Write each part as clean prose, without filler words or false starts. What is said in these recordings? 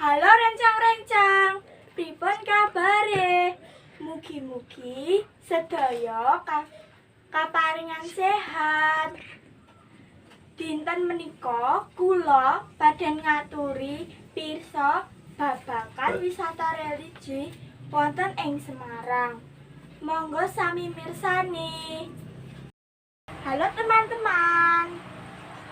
Halo rencang-rencang, pripun kabare? Mugi-mugi sedaya kaparingan sehat. Dinten menika kula badhe ngaturi pirsa babagan wisata religi wonten ing Semarang. Monggo sami mirsani. Halo teman-teman.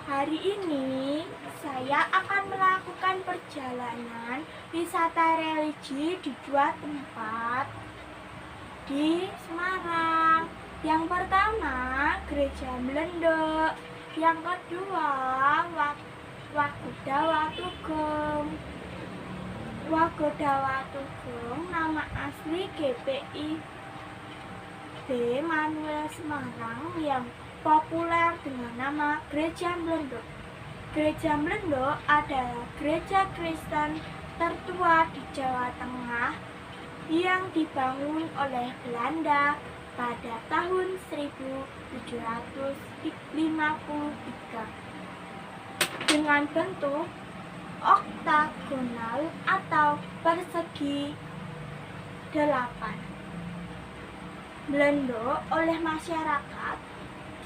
Hari ini saya akan melakukan perjalanan wisata religi di dua tempat di Semarang. Yang pertama, Gereja Mlenduk. Yang kedua, Wagoda Watugong. Wagoda Watugong nama asli GPI Manuel Semarang yang populer dengan nama Gereja Mlenduk. Gereja Mlenduk adalah gereja Kristen tertua di Jawa Tengah yang dibangun oleh Belanda pada tahun 1753 dengan bentuk oktagonal atau persegi 8. Mlenduk oleh masyarakat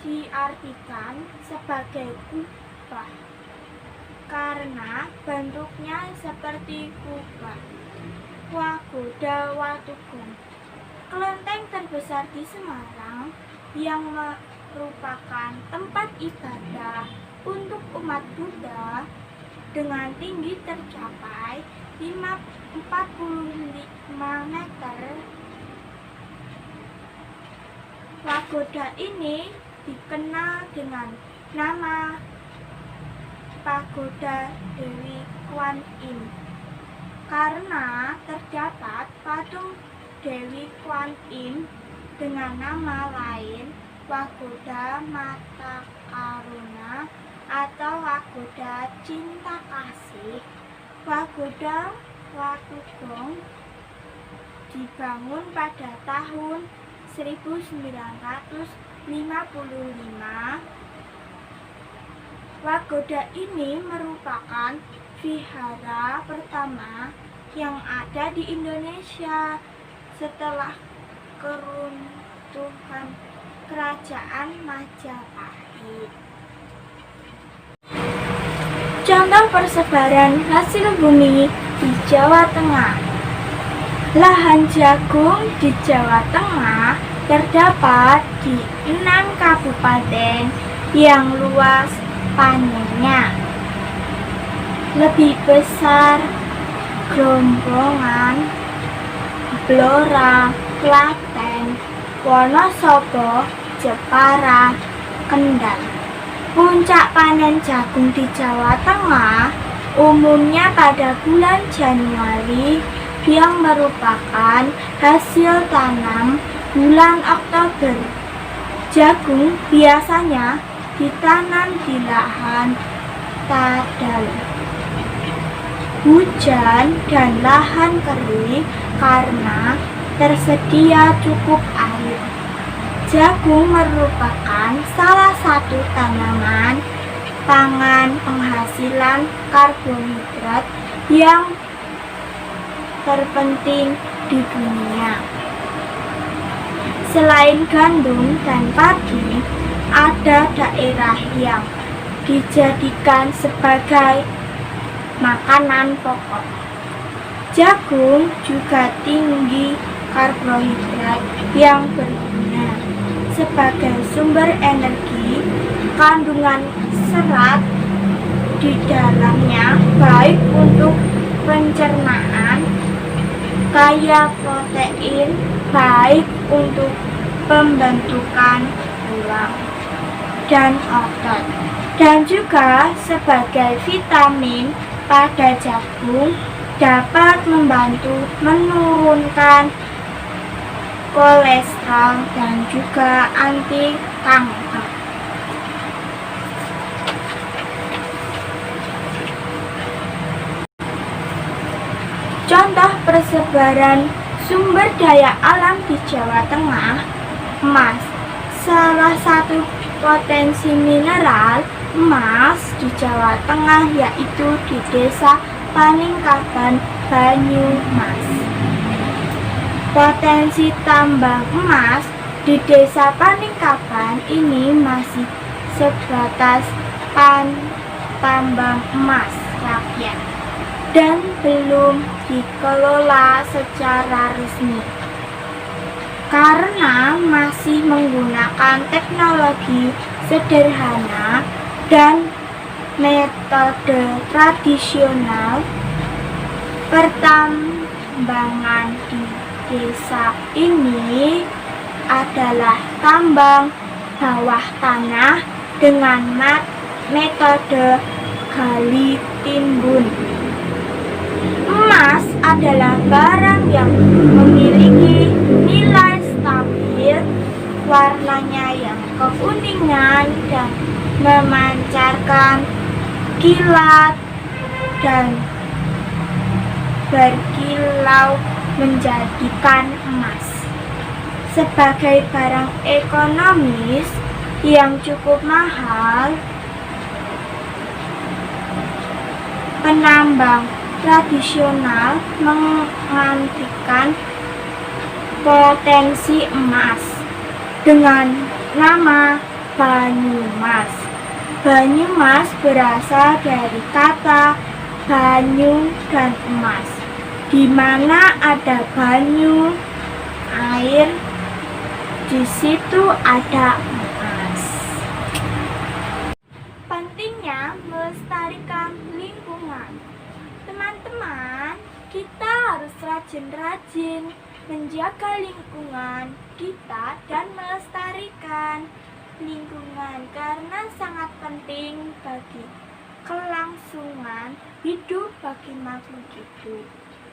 diartikan sebagai kubah karena bentuknya seperti kubah. Wagoda Watugong, kelenteng terbesar di Semarang yang merupakan tempat ibadah untuk umat Buddha dengan tinggi tercapai 45 meter. Pagoda ini dikenal dengan nama Pagoda Dewi Kwan Im karena terdapat patung Dewi Kwan Im dengan nama lain Wagoda Mata Karuna atau Wagoda Cinta Kasih. Wagoda Watugong dibangun pada tahun 1955. Wagoda ini merupakan vihara pertama yang ada di Indonesia setelah keruntuhan Kerajaan Majapahit. Contoh persebaran hasil bumi di Jawa Tengah. Lahan jagung di Jawa Tengah terdapat di 6 kabupaten yang luas panennya lebih besar: Grombongan, Blora, Klaten, Wonosobo, Jepara, Kendal. Puncak panen jagung di Jawa Tengah umumnya pada bulan Januari yang merupakan hasil tanam bulan Oktober. Jagung biasanya ditanam di lahan tadal, hujan, dan lahan kering karena tersedia cukup air. Jagung merupakan salah satu tanaman pangan penghasilan karbohidrat yang terpenting di dunia. Selain gandum dan padi, ada daerah yang dijadikan sebagai makanan pokok. Jagung juga tinggi karbohidrat yang berguna sebagai sumber energi. Kandungan serat di dalamnya baik untuk pencernaan, kaya protein, baik untuk pembentukan tulang dan otot, dan juga sebagai vitamin pada jagung dapat membantu menurunkan kolesterol dan juga anti kanker. Contoh persebaran sumber daya alam di Jawa Tengah: emas. Salah satu potensi mineral emas di Jawa Tengah yaitu di Desa Paningkaban Banyumas. Potensi tambang emas di Desa Paningkaban ini masih sebatas tambang emas rakyat dan belum dikelola secara resmi karena masih menggunakan teknologi sederhana dan metode tradisional. Pertambangan di desa ini adalah tambang bawah tanah dengan metode gali timbun. Emas adalah barang yang memiliki nilai stabil, warnanya yang kekuningan dan memancarkan kilat dan berkilau menjadikan emas sebagai barang ekonomis yang cukup mahal. Penambang tradisional mengantikan potensi emas dengan nama Banyumas. Banyumas berasal dari kata banyu dan emas, di mana ada banyu, air, di situ ada emas. Pentingnya melestarikan lingkungan. Teman-teman, kita harus rajin-rajin menjaga lingkungan kita dan melestarikan lingkungan karena sangat penting bagi kelangsungan hidup bagi makhluk hidup.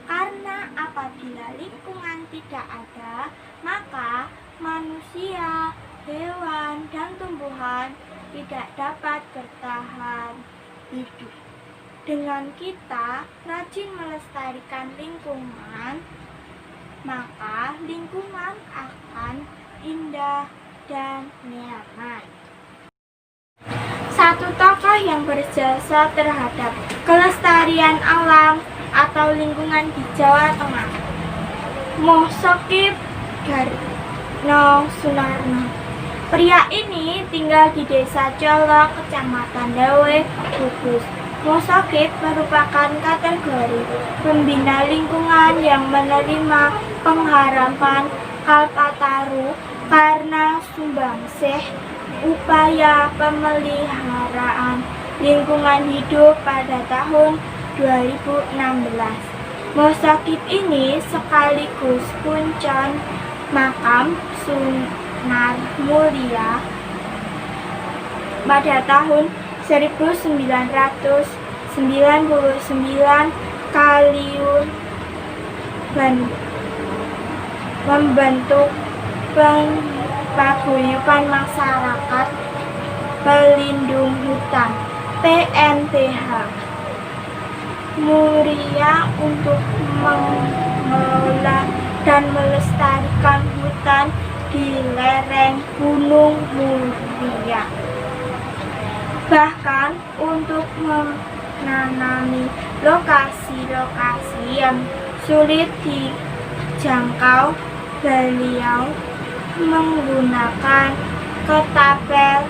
Karena apabila lingkungan tidak ada, maka manusia, hewan, dan tumbuhan tidak dapat bertahan hidup. Dengan kita rajin melestarikan lingkungan, maka lingkungan akan indah dan nyaman. Satu tokoh yang berjasa terhadap kelestarian alam atau lingkungan di Jawa Tengah, Moh Sokip Garno Sunarno. Pria ini tinggal di Desa Colok, Kecamatan Dawe, Kudus. Moh Sokip merupakan kategori pembina lingkungan yang menerima pengharapan Kalpataru karena sumbangsih upaya pemeliharaan lingkungan hidup pada tahun 2016. Moh Sokip ini sekaligus puncon makam Sunar Mulia pada tahun 1999. Kaliun membentuk paguyuban masyarakat pelindung hutan PMPH Muria untuk mengelola dan melestarikan hutan di lereng Gunung Muria. Bahkan untuk menanami lokasi-lokasi yang sulit dijangkau, beliau menggunakan ketapel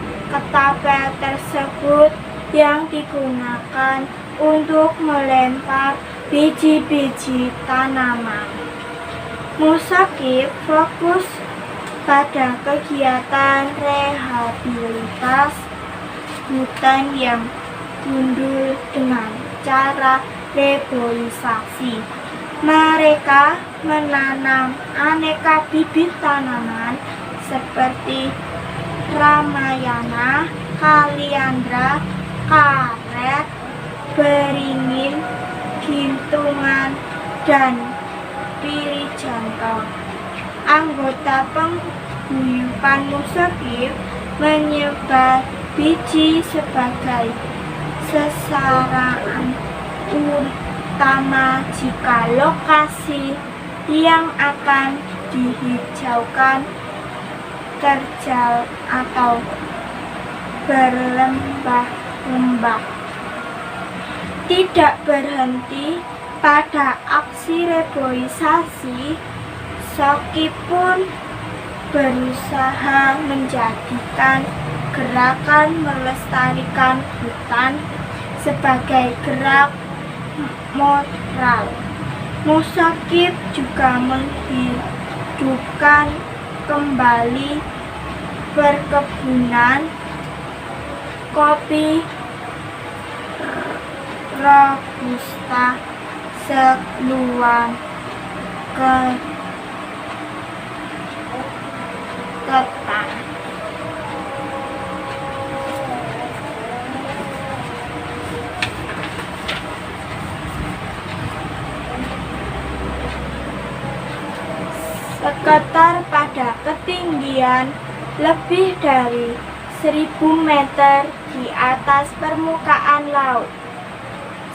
tersebut yang digunakan untuk melempar biji-biji tanaman. Moh Sokip fokus pada kegiatan rehabilitas hutan yang gundul dengan cara reboisasi. Mereka menanam aneka bibit tanaman seperti Ramayana, Kaliandra, karet, beringin, gintungan, dan pirijanto. Anggota paguyuban Moh Sokip menyebar biji sebagai sasaran utama jika lokasi yang akan dihijaukan terjal atau berlembah-lembah. Tidak berhenti pada aksi reboisasi, Soki pun berusaha menjadikan gerakan melestarikan hutan sebagai gerak moral. Musakib juga menghidupkan kembali perkebunan kopi Robusta seluang ketan. Sekitar pada ketinggian lebih dari 1000 meter di atas permukaan laut,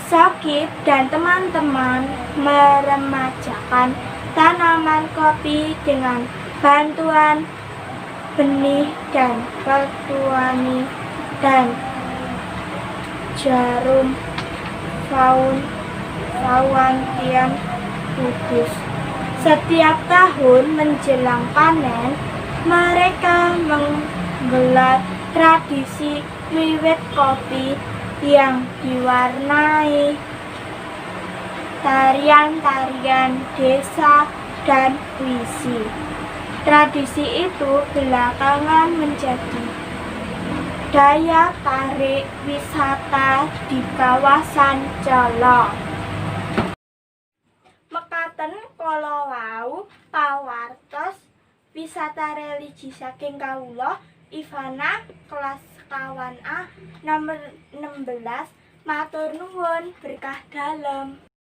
Soki dan teman-teman meremajakan tanaman kopi dengan bantuan benih dan petuani dan jarum Tian Kudus. Setiap tahun menjelang panen, mereka menggelar tradisi wiwit kopi yang diwarnai tarian-tarian desa dan puisi. Tradisi itu belakangan menjadi daya tarik wisata di kawasan Colo. Mekaten kala wau pawartos wisata religi saking kawula Ivana kelas kawan A nomor 16. Matur nuwun, berkah dalem.